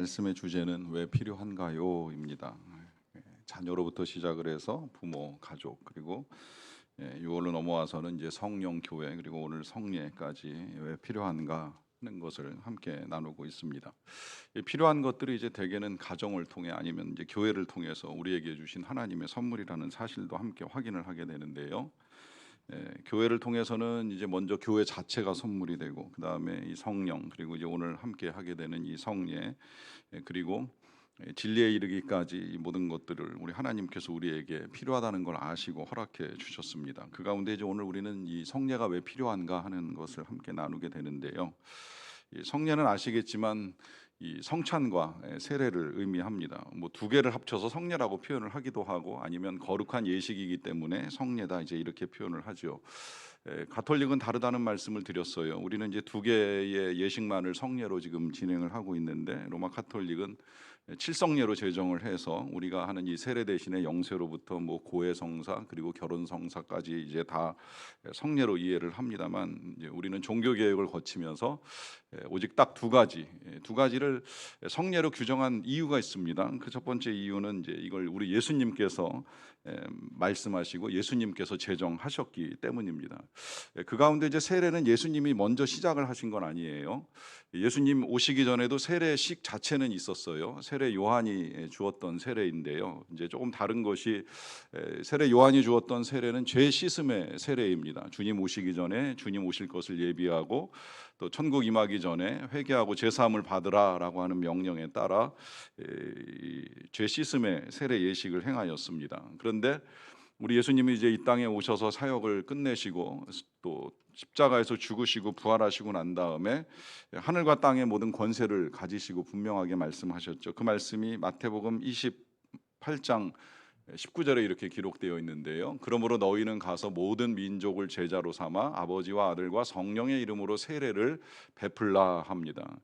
말씀의 주제는 왜 필요한가요?입니다. 자녀로부터 시작을 해서 부모, 가족 그리고 6월로 넘어와서는 이제 성령 교회 그리고 오늘 성례까지 왜 필요한가 하는 것을 함께 나누고 있습니다. 필요한 것들이 이제 대개는 가정을 통해 아니면 이제 교회를 통해서 우리에게 주신 하나님의 선물이라는 사실도 함께 확인을 하게 되는데요. 교회를 통해서는 이제 먼저 교회 자체가 선물이 되고 그 다음에 이 성령 그리고 이제 오늘 함께 하게 되는 이 성례 그리고 진리에 이르기까지 이 모든 것들을 우리 하나님께서 우리에게 필요하다는 걸 아시고 허락해 주셨습니다. 그 가운데 이제 오늘 우리는 이 성례가 왜 필요한가 하는 것을 함께 나누게 되는데요. 이 성례는 아시겠지만 이 성찬과 세례를 의미합니다. 뭐 두 개를 합쳐서 성례라고 표현을 하기도 하고 아니면 거룩한 예식이기 때문에 성례다 이제 이렇게 표현을 하죠. 가톨릭은 다르다는 말씀을 드렸어요. 우리는 이제 두 개의 예식만을 성례로 지금 진행을 하고 있는데 로마 가톨릭은 칠성례로 제정을 해서 우리가 하는 이 세례 대신에 영세로부터 뭐 고해 성사 그리고 결혼 성사까지 이제 다 성례로 이해를 합니다만 이제 우리는 종교 개혁을 거치면서 오직 딱 두 가지를 성례로 규정한 이유가 있습니다. 그 첫 번째 이유는 이제 이걸 우리 예수님께서 말씀하시고 예수님께서 제정하셨기 때문입니다. 그 가운데 이제 세례는 예수님이 먼저 시작을 하신 건 아니에요. 예수님 오시기 전에도 세례식 자체는 있었어요. 세례 요한이 주었던 세례인데요. 이제 조금 다른 것이 세례 요한이 주었던 세례는 죄 씻음의 세례입니다. 주님 오시기 전에 주님 오실 것을 예비하고 또 천국 임하기 전에 회개하고 죄 사함을 받으라라고 하는 명령에 따라 죄 씻음의 세례 예식을 행하였습니다. 그런데 우리 예수님이 이제 이 땅에 오셔서 사역을 끝내시고 또 십자가에서 죽으시고 부활하시고 난 다음에 하늘과 땅의 모든 권세를 가지시고 분명하게 말씀하셨죠. 그 말씀이 마태복음 28장 19절에 이렇게 기록되어 있는데요. 그러므로 너희는 가서 모든 민족을 제자로 삼아 아버지와 아들과 성령의 이름으로 세례를 베풀라 합니다.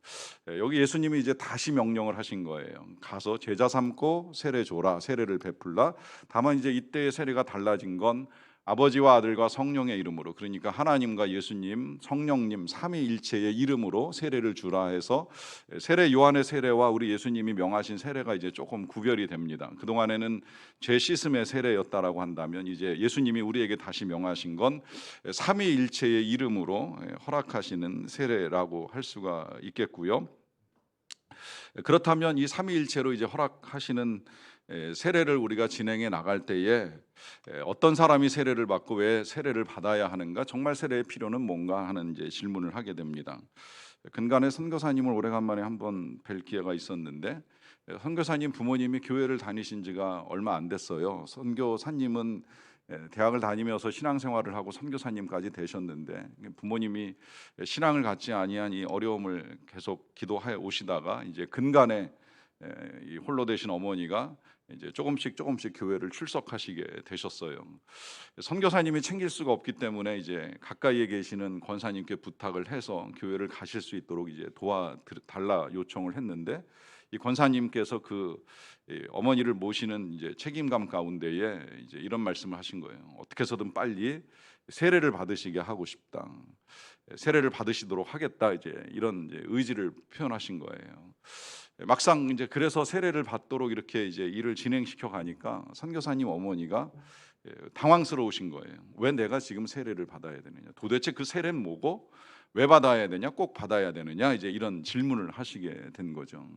여기 예수님이 이제 다시 명령을 하신 거예요. 가서 제자 삼고 세례 줘라, 세례를 베풀라. 다만 이제 이때의 세례가 달라진 건 아버지와 아들과 성령의 이름으로, 그러니까 하나님과 예수님, 성령님 삼위일체의 이름으로 세례를 주라 해서 세례 요한의 세례와 우리 예수님이 명하신 세례가 이제 조금 구별이 됩니다. 그동안에는 죄 씻음의 세례였다라고 한다면 이제 예수님이 우리에게 다시 명하신 건 삼위일체의 이름으로 허락하시는 세례라고 할 수가 있겠고요. 그렇다면 이 삼위일체로 이제 허락하시는 세례를 우리가 진행해 나갈 때에 어떤 사람이 세례를 받고 왜 세례를 받아야 하는가, 정말 세례의 필요는 뭔가 하는 이제 질문을 하게 됩니다. 근간에 선교사님을 오래간만에 한번 뵐 기회가 있었는데 선교사님 부모님이 교회를 다니신 지가 얼마 안 됐어요. 선교사님은 대학을 다니면서 신앙생활을 하고 선교사님까지 되셨는데 부모님이 신앙을 갖지 아니한 이 어려움을 계속 기도해 오시다가 이제 근간에 이 홀로 되신 어머니가 이제 조금씩 교회를 출석하시게 되셨어요. 선교사님이 챙길 수가 없기 때문에 이제 가까이에 계시는 권사님께 부탁을 해서 교회를 가실 수 있도록 이제 도와달라 요청을 했는데 이 권사님께서 그 어머니를 모시는 이제 책임감 가운데에 이제 이런 말씀을 하신 거예요. 어떻게 해서든 빨리 세례를 받으시게 하고 싶다. 세례를 받으시도록 하겠다. 이제 이런 이제 의지를 표현하신 거예요. 막상 이제 그래서 세례를 받도록 이렇게 이제 일을 진행시켜 가니까 선교사님 어머니가 당황스러우신 거예요. 왜 내가 지금 세례를 받아야 되느냐? 도대체 그 세례는 뭐고 왜 받아야 되냐? 꼭 받아야 되느냐? 이제 이런 질문을 하시게 된 거죠.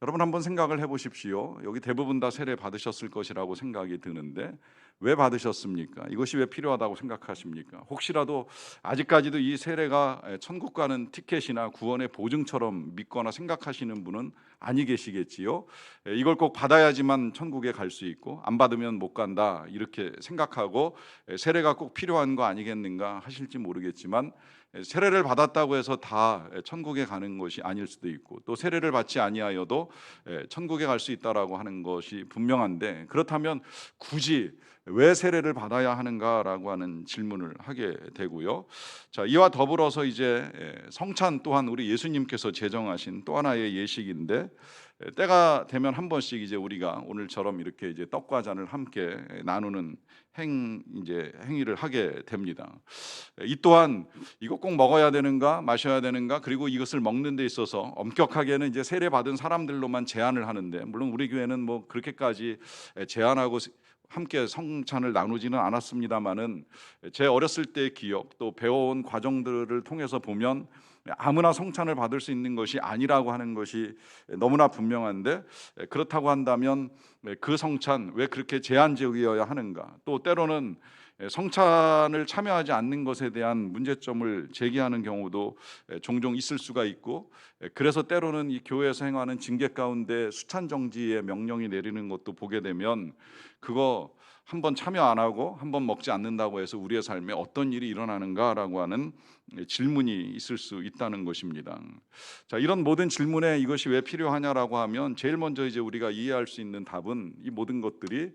여러분 한번 생각을 해보십시오. 여기 대부분 다 세례 받으셨을 것이라고 생각이 드는데 왜 받으셨습니까? 이것이 왜 필요하다고 생각하십니까? 혹시라도 아직까지도 이 세례가 천국 가는 티켓이나 구원의 보증처럼 믿거나 생각하시는 분은 아니 계시겠지요. 이걸 꼭 받아야지만 천국에 갈 수 있고 안 받으면 못 간다 이렇게 생각하고 세례가 꼭 필요한 거 아니겠는가 하실지 모르겠지만 세례를 받았다고 해서 다 천국에 가는 것이 아닐 수도 있고 또 세례를 받지 아니하여도 천국에 갈 수 있다라고 하는 것이 분명한데, 그렇다면 굳이 왜 세례를 받아야 하는가라고 하는 질문을 하게 되고요. 자, 이와 더불어서 이제 성찬 또한 우리 예수님께서 제정하신 또 하나의 예식인데 때가 되면 한 번씩 이제 우리가 오늘처럼 이렇게 이제 떡과 잔을 함께 나누는 행위를 하게 됩니다. 이 또한 이거 꼭 먹어야 되는가 마셔야 되는가, 그리고 이것을 먹는 데 있어서 엄격하게는 이제 세례 받은 사람들로만 제한을 하는데, 물론 우리 교회는 뭐 그렇게까지 제한하고 함께 성찬을 나누지는 않았습니다만은, 제 어렸을 때의 기억 또 배워온 과정들을 통해서 보면 아무나 성찬을 받을 수 있는 것이 아니라고 하는 것이 너무나 분명한데, 그렇다고 한다면 그 성찬 왜 그렇게 제한적이어야 하는가, 또 때로는 성찬을 참여하지 않는 것에 대한 문제점을 제기하는 경우도 종종 있을 수가 있고, 그래서 때로는 이 교회에서 행하는 징계 가운데 수찬 정지의 명령이 내리는 것도 보게 되면, 그거 한번 참여 안 하고 한번 먹지 않는다고 해서 우리의 삶에 어떤 일이 일어나는가라고 하는 질문이 있을 수 있다는 것입니다. 자, 이런 모든 질문에 이것이 왜 필요하냐라고 하면, 제일 먼저 이제 우리가 이해할 수 있는 답은 이 모든 것들이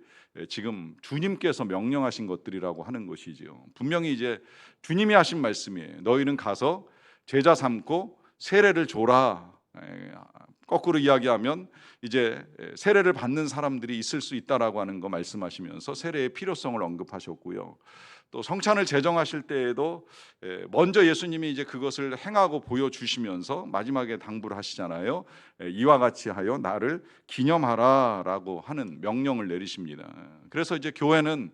지금 주님께서 명령하신 것들이라고 하는 것이지요. 분명히 이제 주님이 하신 말씀이에요. 너희는 가서 제자 삼고 세례를 줘라. 거꾸로 이야기하면 이제 세례를 받는 사람들이 있을 수 있다라고 하는 거 말씀하시면서 세례의 필요성을 언급하셨고요. 또 성찬을 제정하실 때에도 먼저 예수님이 이제 그것을 행하고 보여주시면서 마지막에 당부를 하시잖아요. 이와 같이 하여 나를 기념하라라고 하는 명령을 내리십니다. 그래서 이제 교회는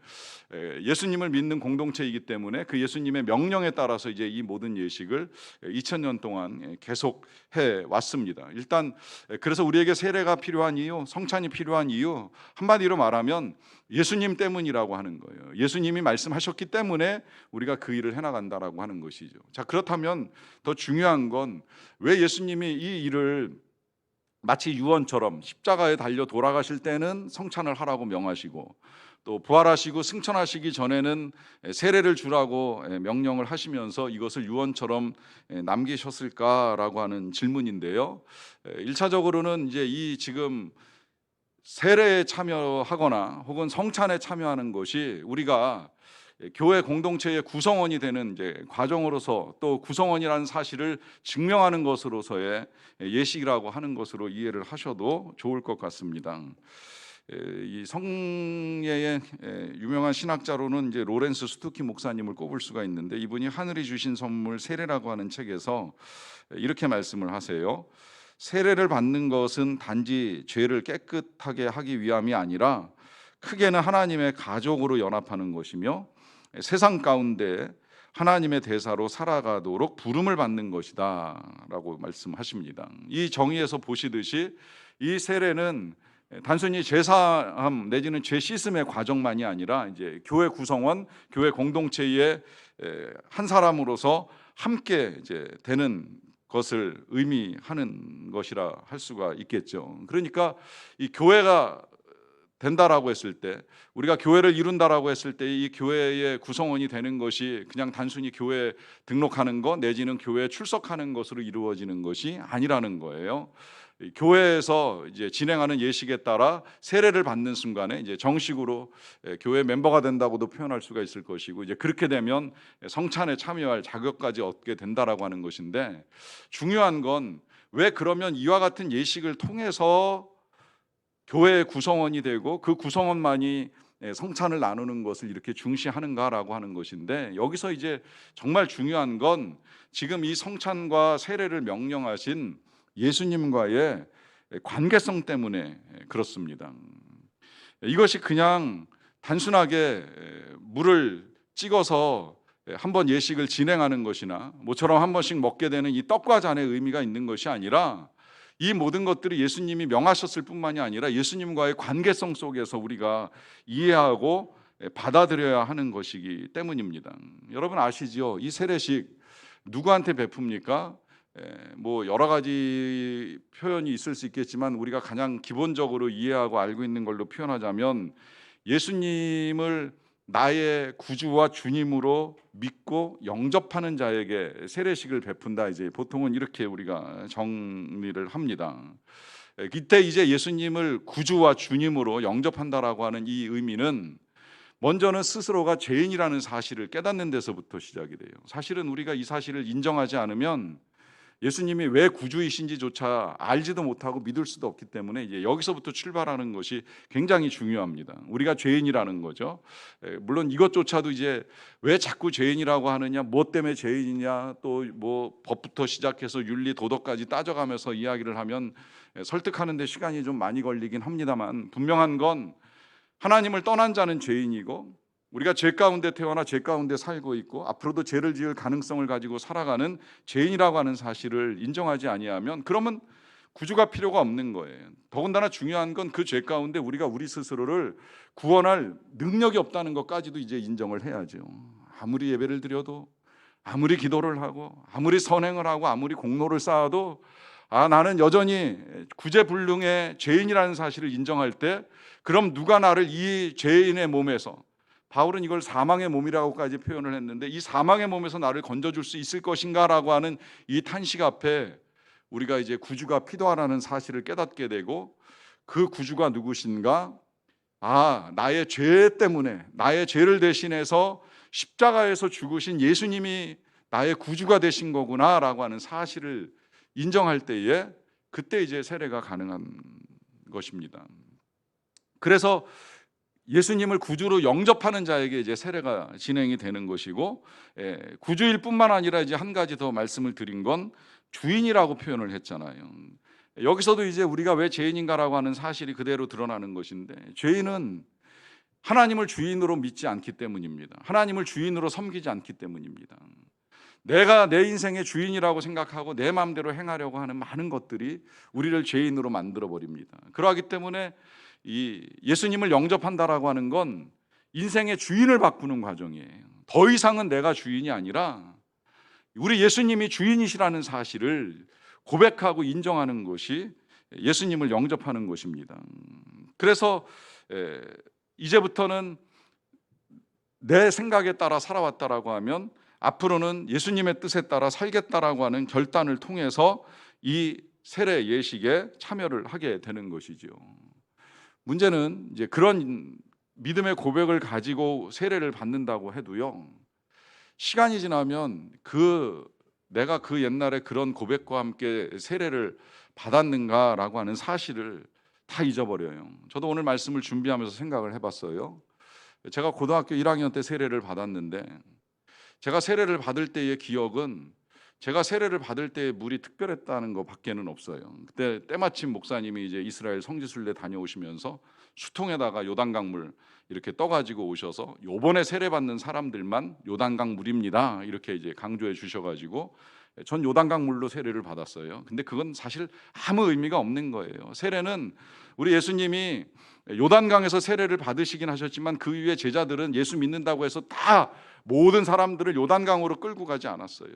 예수님을 믿는 공동체이기 때문에 그 예수님의 명령에 따라서 이제 이 모든 예식을 2000년 동안 계속해 왔습니다. 일단 그래서 우리에게 세례가 필요한 이유, 성찬이 필요한 이유, 한마디로 말하면 예수님 때문이라고 하는 거예요. 예수님이 말씀하셨기 때문에 우리가 그 일을 해나간다라고 하는 것이죠. 자, 그렇다면 더 중요한 건 왜 예수님이 이 일을 마치 유언처럼 십자가에 달려 돌아가실 때는 성찬을 하라고 명하시고, 또 부활하시고 승천하시기 전에는 세례를 주라고 명령을 하시면서 이것을 유언처럼 남기셨을까라고 하는 질문인데요. 1차적으로는 이제 이 지금 세례에 참여하거나 혹은 성찬에 참여하는 것이 우리가 교회 공동체의 구성원이 되는 이제 과정으로서, 또 구성원이라는 사실을 증명하는 것으로서의 예식이라고 하는 것으로 이해를 하셔도 좋을 것 같습니다. 이 성례의 유명한 신학자로는 이제 로렌스 스투키 목사님을 꼽을 수가 있는데, 이분이 하늘이 주신 선물 세례라고 하는 책에서 이렇게 말씀을 하세요. 세례를 받는 것은 단지 죄를 깨끗하게 하기 위함이 아니라 크게는 하나님의 가족으로 연합하는 것이며 세상 가운데 하나님의 대사로 살아가도록 부름을 받는 것이다 라고 말씀하십니다. 이 정의에서 보시듯이 이 세례는 단순히 죄사함 내지는 죄 씻음의 과정만이 아니라 이제 교회 구성원, 교회 공동체의 한 사람으로서 함께 이제 되는 것을 의미하는 것이라 할 수가 있겠죠. 그러니까 이 교회가 된다라고 했을 때, 우리가 교회를 이룬다라고 했을 때 이 교회의 구성원이 되는 것이 그냥 단순히 교회에 등록하는 것 내지는 교회에 출석하는 것으로 이루어지는 것이 아니라는 거예요. 교회에서 이제 진행하는 예식에 따라 세례를 받는 순간에 이제 정식으로 교회 멤버가 된다고도 표현할 수가 있을 것이고, 이제 그렇게 되면 성찬에 참여할 자격까지 얻게 된다라고 하는 것인데, 중요한 건 왜 그러면 이와 같은 예식을 통해서 교회의 구성원이 되고 그 구성원만이 성찬을 나누는 것을 이렇게 중시하는가라고 하는 것인데, 여기서 이제 정말 중요한 건 지금 이 성찬과 세례를 명령하신 예수님과의 관계성 때문에 그렇습니다. 이것이 그냥 단순하게 물을 찍어서 한번 예식을 진행하는 것이나 모처럼 한 번씩 먹게 되는 이 떡과 잔의 의미가 있는 것이 아니라, 이 모든 것들이 예수님이 명하셨을 뿐만이 아니라 예수님과의 관계성 속에서 우리가 이해하고 받아들여야 하는 것이기 때문입니다. 여러분 아시지요? 이 세례식 누구한테 베풉니까? 뭐 여러 가지 표현이 있을 수 있겠지만 우리가 가장 기본적으로 이해하고 알고 있는 걸로 표현하자면, 예수님을 나의 구주와 주님으로 믿고 영접하는 자에게 세례식을 베푼다, 이제 보통은 이렇게 우리가 정리를 합니다. 이때 이제 예수님을 구주와 주님으로 영접한다라고 하는 이 의미는 먼저는 스스로가 죄인이라는 사실을 깨닫는 데서부터 시작이 돼요. 사실은 우리가 이 사실을 인정하지 않으면 예수님이 왜 구주이신지조차 알지도 못하고 믿을 수도 없기 때문에 이제 여기서부터 출발하는 것이 굉장히 중요합니다. 우리가 죄인이라는 거죠. 물론 이것조차도 이제 왜 자꾸 죄인이라고 하느냐, 뭐 때문에 죄인이냐, 또 뭐 법부터 시작해서 윤리 도덕까지 따져가면서 이야기를 하면 설득하는 데 시간이 좀 많이 걸리긴 합니다만, 분명한 건 하나님을 떠난 자는 죄인이고 우리가 죄 가운데 태어나 죄 가운데 살고 있고 앞으로도 죄를 지을 가능성을 가지고 살아가는 죄인이라고 하는 사실을 인정하지 아니하면, 그러면 구주가 필요가 없는 거예요. 더군다나 중요한 건 그 죄 가운데 우리가 우리 스스로를 구원할 능력이 없다는 것까지도 이제 인정을 해야죠. 아무리 예배를 드려도, 아무리 기도를 하고, 아무리 선행을 하고, 아무리 공로를 쌓아도 나는 여전히 구제불능의 죄인이라는 사실을 인정할 때, 그럼 누가 나를 이 죄인의 몸에서, 바울은 이걸 사망의 몸이라고까지 표현을 했는데, 이 사망의 몸에서 나를 건져줄 수 있을 것인가라고 하는 이 탄식 앞에 우리가 이제 구주가 필요하다는 사실을 깨닫게 되고, 그 구주가 누구신가? 나의 죄 때문에, 나의 죄를 대신해서 십자가에서 죽으신 예수님이 나의 구주가 되신 거구나라고 하는 사실을 인정할 때에, 그때 이제 세례가 가능한 것입니다. 그래서 예수님을 구주로 영접하는 자에게 이제 세례가 진행이 되는 것이고, 구주일 뿐만 아니라 이제 한 가지 더 말씀을 드린 건 주인이라고 표현을 했잖아요. 여기서도 이제 우리가 왜 죄인인가라고 하는 사실이 그대로 드러나는 것인데, 죄인은 하나님을 주인으로 믿지 않기 때문입니다. 하나님을 주인으로 섬기지 않기 때문입니다. 내가 내 인생의 주인이라고 생각하고 내 마음대로 행하려고 하는 많은 것들이 우리를 죄인으로 만들어 버립니다. 그러하기 때문에 이 예수님을 영접한다라고 하는 건 인생의 주인을 바꾸는 과정이에요. 더 이상은 내가 주인이 아니라 우리 예수님이 주인이시라는 사실을 고백하고 인정하는 것이 예수님을 영접하는 것입니다. 그래서 이제부터는 내 생각에 따라 살아왔다라고 하면 앞으로는 예수님의 뜻에 따라 살겠다라고 하는 결단을 통해서 이 세례 예식에 참여를 하게 되는 것이죠. 문제는 이제 그런 믿음의 고백을 가지고 세례를 받는다고 해도요, 시간이 지나면 내가 그 옛날에 그런 고백과 함께 세례를 받았는가라고 하는 사실을 다 잊어버려요. 저도 오늘 말씀을 준비하면서 생각을 해봤어요. 제가 고등학교 1학년 때 세례를 받았는데, 제가 세례를 받을 때의 기억은 제가 세례를 받을 때 물이 특별했다는 것 밖에는 없어요. 그때 때마침 목사님이 이제 이스라엘 성지순례 다녀오시면서 수통에다가 요단강물 이렇게 떠가지고 오셔서 요번에 세례 받는 사람들만 요단강 물입니다 이렇게 이제 강조해 주셔가지고 전 요단강 물로 세례를 받았어요. 근데 그건 사실 아무 의미가 없는 거예요. 세례는 우리 예수님이 요단강에서 세례를 받으시긴 하셨지만 그 위에 제자들은 예수 믿는다고 해서 다 모든 사람들을 요단강으로 끌고 가지 않았어요.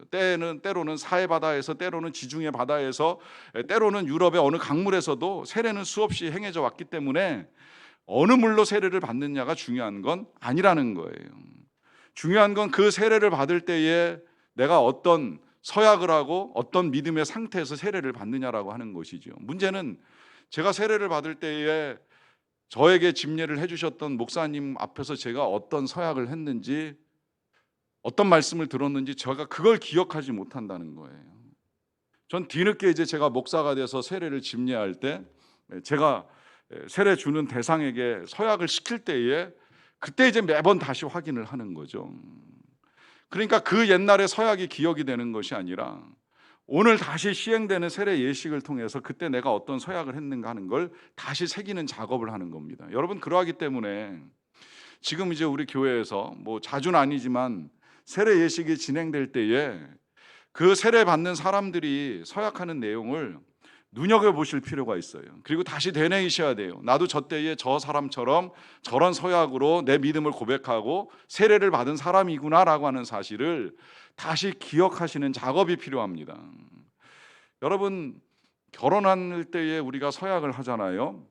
때로는 사해 바다에서, 때로는 지중해 바다에서, 때로는 유럽의 어느 강물에서도 세례는 수없이 행해져 왔기 때문에 어느 물로 세례를 받느냐가 중요한 건 아니라는 거예요. 중요한 건 그 세례를 받을 때에 내가 어떤 서약을 하고 어떤 믿음의 상태에서 세례를 받느냐라고 하는 것이죠. 문제는 제가 세례를 받을 때에 저에게 집례를 해주셨던 목사님 앞에서 제가 어떤 서약을 했는지, 어떤 말씀을 들었는지 제가 그걸 기억하지 못한다는 거예요. 전 뒤늦게 이제 제가 목사가 돼서 세례를 집례할 때 제가 세례 주는 대상에게 서약을 시킬 때에 그때 이제 매번 다시 확인을 하는 거죠. 그러니까 그 옛날의 서약이 기억이 되는 것이 아니라 오늘 다시 시행되는 세례 예식을 통해서 그때 내가 어떤 서약을 했는가 하는 걸 다시 새기는 작업을 하는 겁니다. 여러분, 그러하기 때문에 지금 이제 우리 교회에서 뭐 자주는 아니지만 세례 예식이 진행될 때에 그 세례 받는 사람들이 서약하는 내용을 눈여겨보실 필요가 있어요. 그리고 다시 되뇌이셔야 돼요. 나도 저 때에 저 사람처럼 저런 서약으로 내 믿음을 고백하고 세례를 받은 사람이구나라고 하는 사실을 다시 기억하시는 작업이 필요합니다. 여러분, 결혼할 때에 우리가 서약을 하잖아요.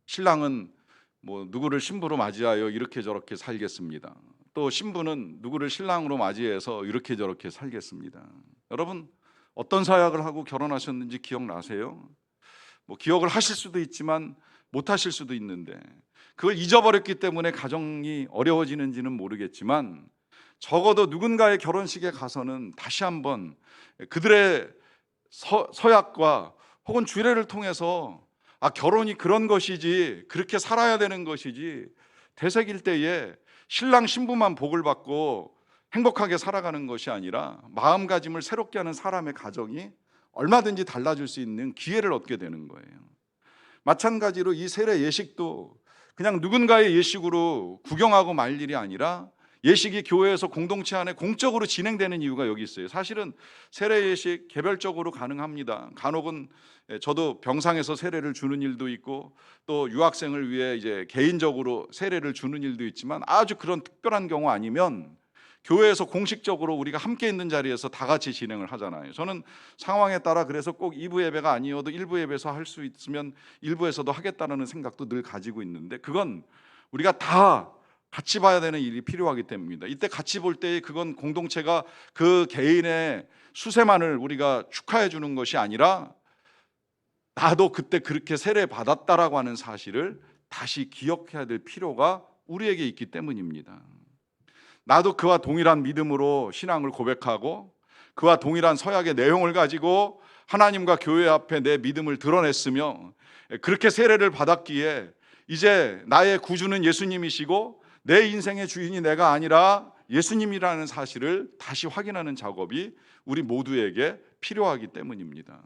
신랑은 뭐 누구를 신부로 맞이하여 이렇게 저렇게 살겠습니다. 또 신부는 누구를 신랑으로 맞이해서 이렇게 저렇게 살겠습니다. 여러분, 어떤 서약을 하고 결혼하셨는지 기억나세요? 뭐 기억을 하실 수도 있지만 못 하실 수도 있는데, 그걸 잊어버렸기 때문에 가정이 어려워지는지는 모르겠지만 적어도 누군가의 결혼식에 가서는 다시 한번 그들의 서약과 혹은 주례를 통해서 결혼이 그런 것이지, 그렇게 살아야 되는 것이지, 되새길 때에 신랑 신부만 복을 받고 행복하게 살아가는 것이 아니라 마음가짐을 새롭게 하는 사람의 가정이 얼마든지 달라질 수 있는 기회를 얻게 되는 거예요. 마찬가지로 이 세례 예식도 그냥 누군가의 예식으로 구경하고 말 일이 아니라 예식이 교회에서 공동체 안에 공적으로 진행되는 이유가 여기 있어요. 사실은 세례 예식 개별적으로 가능합니다. 간혹은 저도 병상에서 세례를 주는 일도 있고, 또 유학생을 위해 이제 개인적으로 세례를 주는 일도 있지만, 아주 그런 특별한 경우 아니면 교회에서 공식적으로 우리가 함께 있는 자리에서 다 같이 진행을 하잖아요. 저는 상황에 따라 그래서 꼭 2부 예배가 아니어도 1부 예배에서 할 수 있으면 1부에서도 하겠다는 생각도 늘 가지고 있는데, 그건 우리가 다 같이 봐야 되는 일이 필요하기 때문입니다. 이때 같이 볼 때 그건 공동체가 그 개인의 수세만을 우리가 축하해 주는 것이 아니라, 나도 그때 그렇게 세례 받았다라고 하는 사실을 다시 기억해야 될 필요가 우리에게 있기 때문입니다. 나도 그와 동일한 믿음으로 신앙을 고백하고 그와 동일한 서약의 내용을 가지고 하나님과 교회 앞에 내 믿음을 드러냈으며, 그렇게 세례를 받았기에 이제 나의 구주는 예수님이시고 내 인생의 주인이 내가 아니라 예수님이라는 사실을 다시 확인하는 작업이 우리 모두에게 필요하기 때문입니다.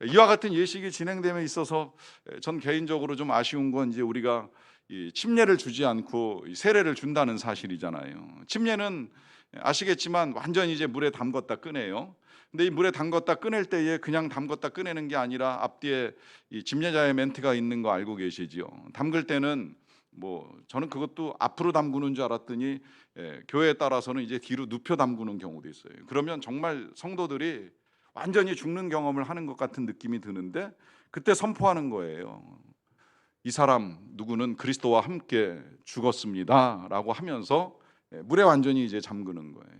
이와 같은 예식이 진행됨에 있어서 전 개인적으로 좀 아쉬운 건, 이제 우리가 이 침례를 주지 않고 세례를 준다는 사실이잖아요. 침례는 아시겠지만 완전히 이제 물에 담궜다 꺼내요. 근데 이 물에 담궜다 꺼낼 때에 그냥 담궜다 꺼내는 게 아니라 앞뒤에 이 침례자의 멘트가 있는 거 알고 계시지요. 담글 때는 저는 그것도 앞으로 담그는 줄 알았더니 교회에 따라서는 이제 뒤로 눕혀 담그는 경우도 있어요. 그러면 정말 성도들이 완전히 죽는 경험을 하는 것 같은 느낌이 드는데, 그때 선포하는 거예요. 이 사람 누구는 그리스도와 함께 죽었습니다 라고 하면서 물에 완전히 이제 잠그는 거예요.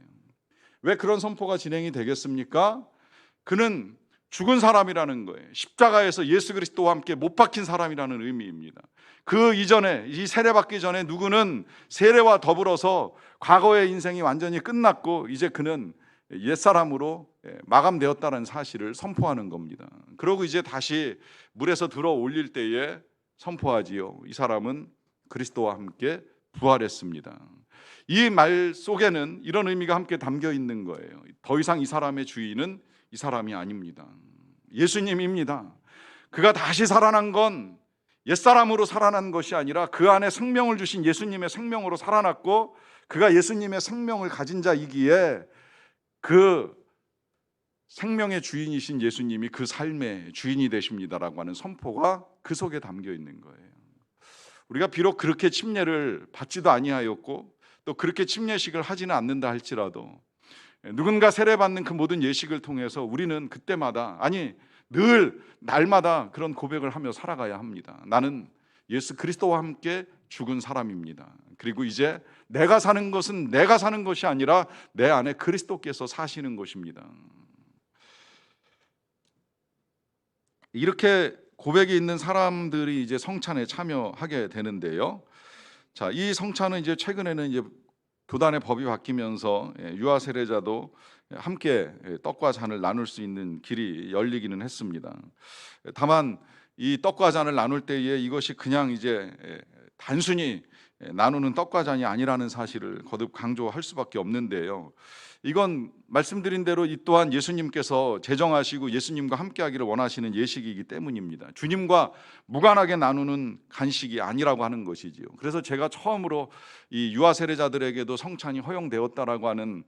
왜 그런 선포가 진행이 되겠습니까? 그는 죽은 사람이라는 거예요. 십자가에서 예수 그리스도와 함께 못 박힌 사람이라는 의미입니다. 그 이전에, 이 세례 받기 전에 누구는 세례와 더불어서 과거의 인생이 완전히 끝났고 이제 그는 옛사람으로 마감되었다는 사실을 선포하는 겁니다. 그러고 이제 다시 물에서 들어 올릴 때에 선포하지요. 이 사람은 그리스도와 함께 부활했습니다. 이 말 속에는 이런 의미가 함께 담겨 있는 거예요. 더 이상 이 사람의 주인은 이 사람이 아닙니다. 예수님입니다. 그가 다시 살아난 건 옛사람으로 살아난 것이 아니라 그 안에 생명을 주신 예수님의 생명으로 살아났고, 그가 예수님의 생명을 가진 자이기에 그 생명의 주인이신 예수님이 그 삶의 주인이 되십니다라고 하는 선포가 그 속에 담겨 있는 거예요. 우리가 비록 그렇게 침례를 받지도 아니하였고 또 그렇게 침례식을 하지는 않는다 할지라도, 누군가 세례받는 그 모든 예식을 통해서 우리는 그때마다, 아니 늘 날마다 그런 고백을 하며 살아가야 합니다. 나는 예수 그리스도와 함께 죽은 사람입니다. 그리고 이제 내가 사는 것은 내가 사는 것이 아니라 내 안에 그리스도께서 사시는 것입니다. 이렇게 고백이 있는 사람들이 이제 성찬에 참여하게 되는데요. 자, 이 성찬은 이제 최근에는 이제 교단의 법이 바뀌면서 유아 세례자도 함께 떡과 잔을 나눌 수 있는 길이 열리기는 했습니다. 다만 이 떡과 잔을 나눌 때에 이것이 그냥 이제 단순히 나누는 떡과 잔이 아니라는 사실을 거듭 강조할 수밖에 없는데요. 이건 말씀드린 대로 이 또한 예수님께서 제정하시고 예수님과 함께하기를 원하시는 예식이기 때문입니다. 주님과 무관하게 나누는 간식이 아니라고 하는 것이지요. 그래서 제가 처음으로 이 유아 세례자들에게도 성찬이 허용되었다라고 하는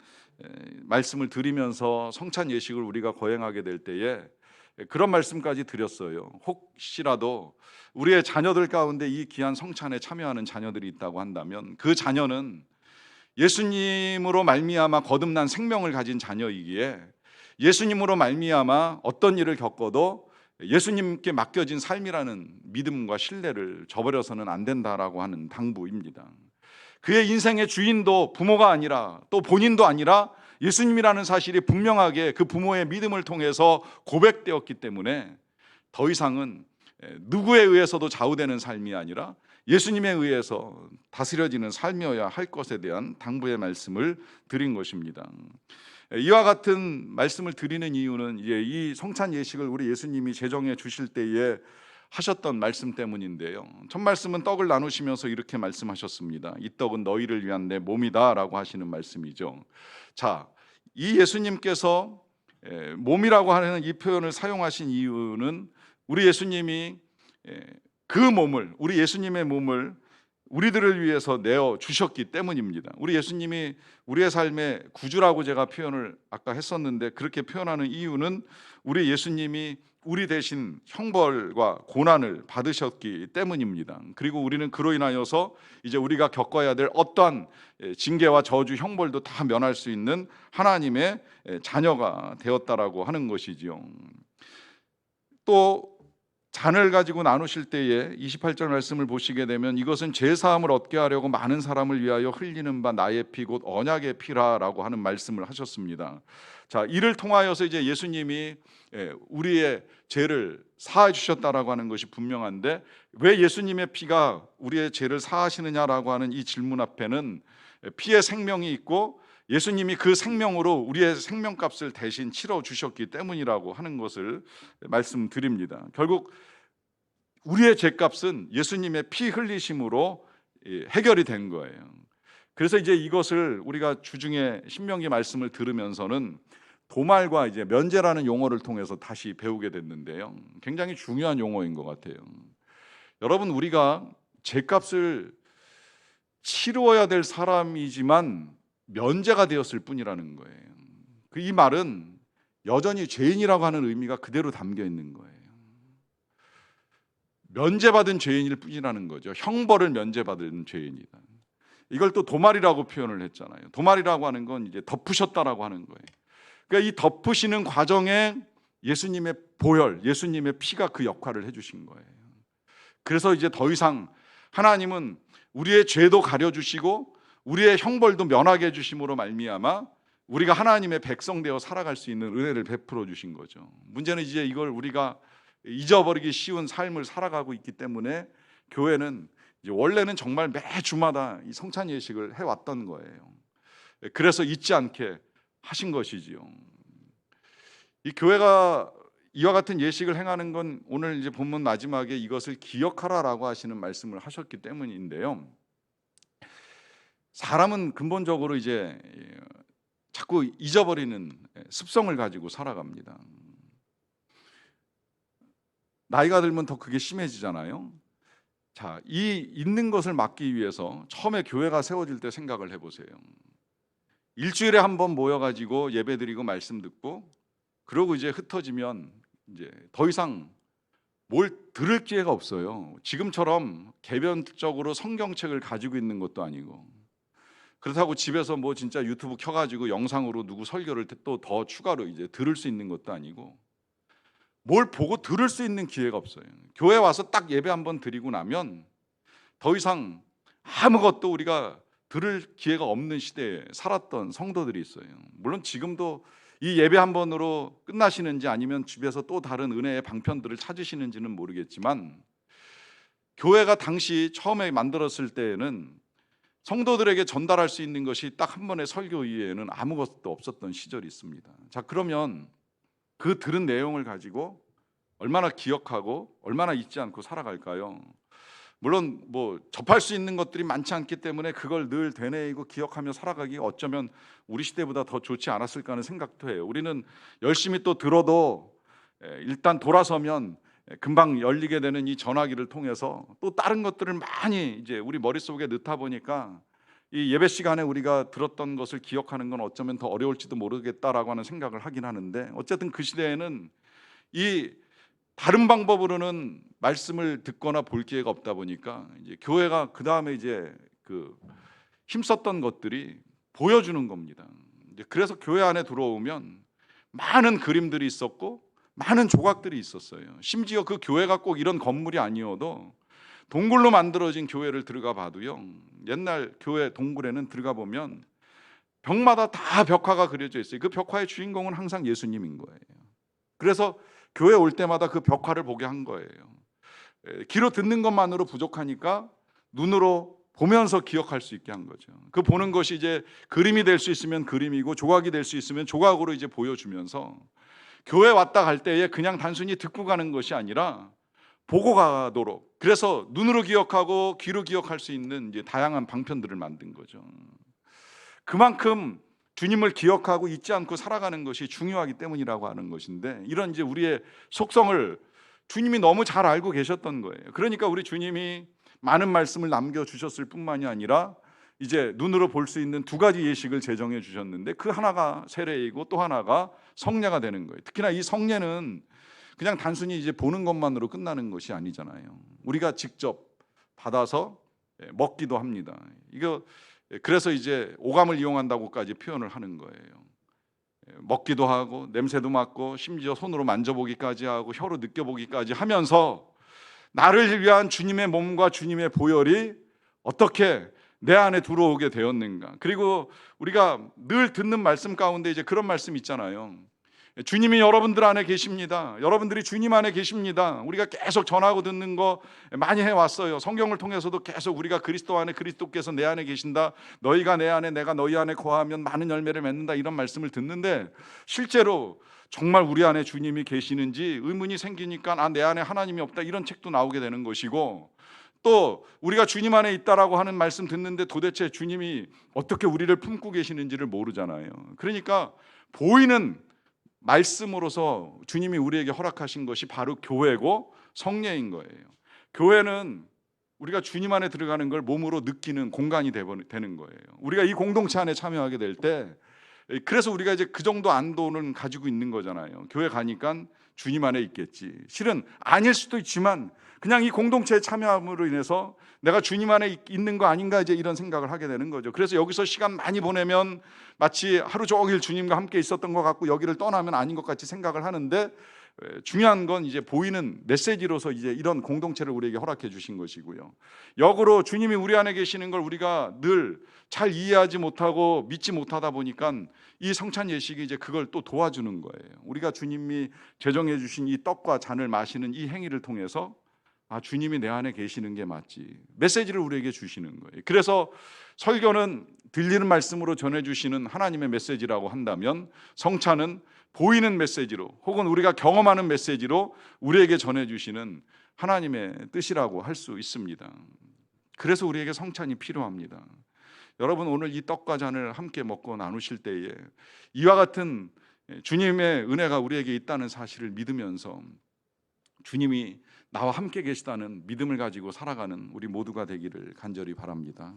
말씀을 드리면서 성찬 예식을 우리가 거행하게 될 때에 그런 말씀까지 드렸어요. 혹시라도 우리의 자녀들 가운데 이 귀한 성찬에 참여하는 자녀들이 있다고 한다면 그 자녀는 예수님으로 말미암아 거듭난 생명을 가진 자녀이기에 예수님으로 말미암아 어떤 일을 겪어도 예수님께 맡겨진 삶이라는 믿음과 신뢰를 저버려서는 안 된다라고 하는 당부입니다. 그의 인생의 주인도 부모가 아니라 또 본인도 아니라 예수님이라는 사실이 분명하게 그 부모의 믿음을 통해서 고백되었기 때문에 더 이상은 누구에 의해서도 좌우되는 삶이 아니라 예수님에 의해서 다스려지는 삶이어야 할 것에 대한 당부의 말씀을 드린 것입니다. 이와 같은 말씀을 드리는 이유는 이제 이 성찬 예식을 우리 예수님이 제정해 주실 때에 하셨던 말씀 때문인데요. 첫 말씀은 떡을 나누시면서 이렇게 말씀하셨습니다. 이 떡은 너희를 위한 내 몸이다라고 하시는 말씀이죠. 자, 이 예수님께서 몸이라고 하는 이 표현을 사용하신 이유는 우리 예수님이 그 몸을, 우리 예수님의 몸을 우리들을 위해서 내어 주셨기 때문입니다. 우리 예수님이 우리의 삶의 구주라고 제가 표현을 아까 했었는데, 그렇게 표현하는 이유는 우리 예수님이 우리 대신 형벌과 고난을 받으셨기 때문입니다. 그리고 우리는 그로 인하여서 이제 우리가 겪어야 될 어떠한 징계와 저주, 형벌도 다 면할 수 있는 하나님의 자녀가 되었다라고 하는 것이지요. 또 잔을 가지고 나누실 때에 28절 말씀을 보시게 되면 이것은 죄사함을 얻게 하려고 많은 사람을 위하여 흘리는 바 나의 피 곧 언약의 피라라고 하는 말씀을 하셨습니다. 자, 이를 통하여서 이제 예수님이 우리의 죄를 사해 주셨다라고 하는 것이 분명한데, 왜 예수님의 피가 우리의 죄를 사하시느냐라고 하는 이 질문 앞에는 피의 생명이 있고 예수님이 그 생명으로 우리의 생명값을 대신 치러 주셨기 때문이라고 하는 것을 말씀드립니다. 결국 우리의 죄값은 예수님의 피 흘리심으로 해결이 된 거예요. 그래서 이제 이것을 우리가 주중에 신명기 말씀을 들으면서는 도말과 이제 면제라는 용어를 통해서 다시 배우게 됐는데요. 굉장히 중요한 용어인 것 같아요. 여러분, 우리가 죄값을 치루어야 될 사람이지만 면제가 되었을 뿐이라는 거예요. 이 말은 여전히 죄인이라고 하는 의미가 그대로 담겨 있는 거예요. 면제받은 죄인일 뿐이라는 거죠. 형벌을 면제받은 죄인이다. 이걸 또 도말이라고 표현을 했잖아요. 도말이라고 하는 건 이제 덮으셨다라고 하는 거예요. 그러니까 이 덮으시는 과정에 예수님의 보혈, 예수님의 피가 그 역할을 해주신 거예요. 그래서 이제 더 이상 하나님은 우리의 죄도 가려주시고 우리의 형벌도 면하게 해주심으로 말미암아 우리가 하나님의 백성 되어 살아갈 수 있는 은혜를 베풀어 주신 거죠. 문제는 이제 이걸 우리가 잊어버리기 쉬운 삶을 살아가고 있기 때문에 교회는 이제 원래는 정말 매 주마다 이 성찬 예식을 해왔던 거예요. 그래서 잊지 않게 하신 것이지요. 이 교회가 이와 같은 예식을 행하는 건 오늘 이제 본문 마지막에 이것을 기억하라라고 하시는 말씀을 하셨기 때문인데요. 사람은 근본적으로 이제 자꾸 잊어버리는 습성을 가지고 살아갑니다. 나이가 들면 더 그게 심해지잖아요. 자, 이 잊는 것을 막기 위해서 처음에 교회가 세워질 때 생각을 해보세요. 일주일에 한 번 모여가지고 예배드리고 말씀 듣고 그러고 이제 흩어지면 이제 더 이상 뭘 들을 기회가 없어요. 지금처럼 개별적으로 성경책을 가지고 있는 것도 아니고, 그렇다고 집에서 뭐 진짜 유튜브 켜가지고 영상으로 누구 설교를 또 더 추가로 이제 들을 수 있는 것도 아니고, 뭘 보고 들을 수 있는 기회가 없어요. 교회 와서 딱 예배 한번 드리고 나면 더 이상 아무것도 우리가 들을 기회가 없는 시대에 살았던 성도들이 있어요. 물론 지금도 이 예배 한 번으로 끝나시는지 아니면 집에서 또 다른 은혜의 방편들을 찾으시는지는 모르겠지만, 교회가 당시 처음에 만들었을 때에는 성도들에게 전달할 수 있는 것이 딱 한 번의 설교 이외에는 아무것도 없었던 시절이 있습니다. 자, 그러면 그 들은 내용을 가지고 얼마나 기억하고 얼마나 잊지 않고 살아갈까요? 물론 뭐 접할 수 있는 것들이 많지 않기 때문에 그걸 늘 되뇌이고 기억하며 살아가기 어쩌면 우리 시대보다 더 좋지 않았을까 하는 생각도 해요. 우리는 열심히 또 들어도 일단 돌아서면 금방 열리게 되는 이 전화기를 통해서 또 다른 것들을 많이 이제 우리 머릿속에 넣다 보니까 이 예배 시간에 우리가 들었던 것을 기억하는 건 어쩌면 더 어려울지도 모르겠다라고 하는 생각을 하긴 하는데, 어쨌든 그 시대에는 이 다른 방법으로는 말씀을 듣거나 볼 기회가 없다 보니까 이제 교회가 그 다음에 이제 그 힘썼던 것들이 보여주는 겁니다. 이제 그래서 교회 안에 들어오면 많은 그림들이 있었고 많은 조각들이 있었어요. 심지어 그 교회가 꼭 이런 건물이 아니어도 동굴로 만들어진 교회를 들어가 봐도요, 옛날 교회 동굴에는 들어가 보면 벽마다 다 벽화가 그려져 있어요. 그 벽화의 주인공은 항상 예수님인 거예요. 그래서 교회 올 때마다 그 벽화를 보게 한 거예요. 귀로 듣는 것만으로 부족하니까 눈으로 보면서 기억할 수 있게 한 거죠. 그 보는 것이 이제 그림이 될 수 있으면 그림이고 조각이 될 수 있으면 조각으로 이제 보여주면서 교회 왔다 갈 때에 그냥 단순히 듣고 가는 것이 아니라 보고 가도록, 그래서 눈으로 기억하고 귀로 기억할 수 있는 이제 다양한 방편들을 만든 거죠. 그만큼 주님을 기억하고 잊지 않고 살아가는 것이 중요하기 때문이라고 하는 것인데, 이런 이제 우리의 속성을 주님이 너무 잘 알고 계셨던 거예요. 그러니까 우리 주님이 많은 말씀을 남겨주셨을 뿐만이 아니라 이제 눈으로 볼 수 있는 두 가지 예식을 제정해 주셨는데, 그 하나가 세례이고 또 하나가 성례가 되는 거예요. 특히나 이 성례는 그냥 단순히 이제 보는 것만으로 끝나는 것이 아니잖아요. 우리가 직접 받아서 먹기도 합니다. 이거 그래서 이제 오감을 이용한다고까지 표현을 하는 거예요. 먹기도 하고 냄새도 맡고 심지어 손으로 만져보기까지 하고 혀로 느껴보기까지 하면서 나를 위한 주님의 몸과 주님의 보혈이 어떻게 내 안에 들어오게 되었는가. 그리고 우리가 늘 듣는 말씀 가운데 이제 그런 말씀 있잖아요. 주님이 여러분들 안에 계십니다. 여러분들이 주님 안에 계십니다. 우리가 계속 전하고 듣는 거 많이 해왔어요. 성경을 통해서도 계속 우리가 그리스도 안에, 그리스도께서 내 안에 계신다, 너희가 내 안에 내가 너희 안에 거하면 많은 열매를 맺는다, 이런 말씀을 듣는데 실제로 정말 우리 안에 주님이 계시는지 의문이 생기니까 내 안에 하나님이 없다, 이런 책도 나오게 되는 것이고, 또 우리가 주님 안에 있다라고 하는 말씀 듣는데 도대체 주님이 어떻게 우리를 품고 계시는지를 모르잖아요. 그러니까 보이는 말씀으로서 주님이 우리에게 허락하신 것이 바로 교회고 성례인 거예요. 교회는 우리가 주님 안에 들어가는 걸 몸으로 느끼는 공간이 되는 거예요. 우리가 이 공동체 안에 참여하게 될 때, 그래서 우리가 이제 그 정도 안도는 가지고 있는 거잖아요. 교회 가니까 주님 안에 있겠지. 실은 아닐 수도 있지만 그냥 이 공동체에 참여함으로 인해서 내가 주님 안에 있는 거 아닌가, 이제 이런 생각을 하게 되는 거죠. 그래서 여기서 시간 많이 보내면 마치 하루 종일 주님과 함께 있었던 것 같고 여기를 떠나면 아닌 것 같이 생각을 하는데, 중요한 건 이제 보이는 메시지로서 이제 이런 공동체를 우리에게 허락해 주신 것이고요. 역으로 주님이 우리 안에 계시는 걸 우리가 늘 잘 이해하지 못하고 믿지 못하다 보니까 이 성찬 예식이 이제 그걸 또 도와주는 거예요. 우리가 주님이 제정해 주신 이 떡과 잔을 마시는 이 행위를 통해서 주님이 내 안에 계시는 게 맞지, 메시지를 우리에게 주시는 거예요. 그래서 설교는 들리는 말씀으로 전해주시는 하나님의 메시지라고 한다면, 성찬은 보이는 메시지로 혹은 우리가 경험하는 메시지로 우리에게 전해주시는 하나님의 뜻이라고 할 수 있습니다. 그래서 우리에게 성찬이 필요합니다. 여러분, 오늘 이 떡과 잔을 함께 먹고 나누실 때에 이와 같은 주님의 은혜가 우리에게 있다는 사실을 믿으면서 주님이 나와 함께 계시다는 믿음을 가지고 살아가는 우리 모두가 되기를 간절히 바랍니다.